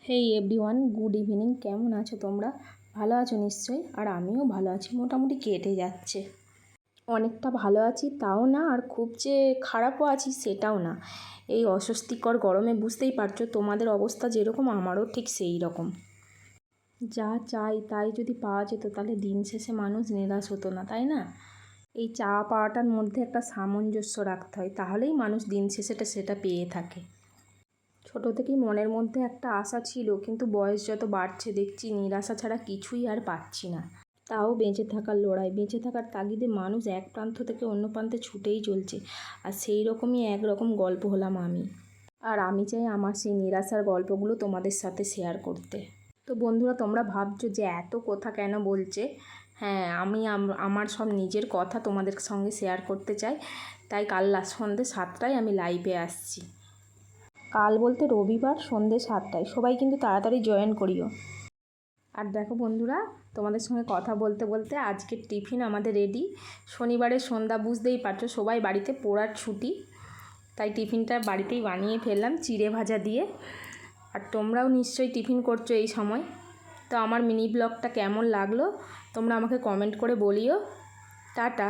হেই everyone, good evening. কেমন আছো তোমরা? ভালো আছো নিশ্চয়ই। আর আমিও ভালো আছি, মোটামুটি কেটে যাচ্ছে। অনেকটা ভালো আছি তাও না, আর খুব যে খারাপও আছি সেটাও না। এই অস্বস্তিকর গরমে বুঝতেই পারছো তোমাদের অবস্থা যেরকম, আমারও ঠিক সেই রকম। যা চাই তাই যদি পাওয়া যেত তাহলে দিন শেষে মানুষ নিরাশ হতো না, তাই না? এই চাওয়া পাওয়াটার মধ্যে একটা সামঞ্জস্য রাখতে হয়, তাহলেই মানুষ দিন শেষেটা সেটা পেয়ে থাকে। ছোটো থেকেই মনের মধ্যে একটা আশা ছিল, কিন্তু বয়স যত বাড়ছে দেখছি নিরাশা ছাড়া কিছুই আর পাচ্ছি না। তাও বেঁচে থাকার লড়াই, বেঁচে থাকার তাগিদে মানুষ এক প্রান্ত থেকে অন্য প্রান্তে ছুটেই চলছে। আর সেই রকমই একরকম গল্প হলাম আমি। আর আমি চাই আমার সেই নিরাশার গল্পগুলো তোমাদের সাথে শেয়ার করতে। তো বন্ধুরা, তোমরা ভাবছো যে এত কথা কেন বলছে? হ্যাঁ, আমি আমার সব নিজের কথা তোমাদের সঙ্গে শেয়ার করতে চাই। তাই কাল সন্ধ্যে 7টায় আমি লাইভে আসছি। কাল বলতে রবিবার সন্ধ্যে 7টায়, সবাই কিন্তু তাড়াতাড়ি জয়েন করিও। আর দেখো বন্ধুরা, তোমাদের সঙ্গে কথা বলতে বলতে আজকের টিফিন আমাদের রেডি। শনিবারের সন্ধ্যা, বুঝতেই পারছো সবাই বাড়িতে পড়ার ছুটি, তাই টিফিনটা বাড়িতেই বানিয়ে ফেললাম চিড়ে ভাজা দিয়ে। আর তোমরাও নিশ্চয়ই টিফিন করছো এই সময়। তো আমার মিনি ব্লগটা কেমন লাগলো তোমরা আমাকে কমেন্ট করে বলিও। টাটা।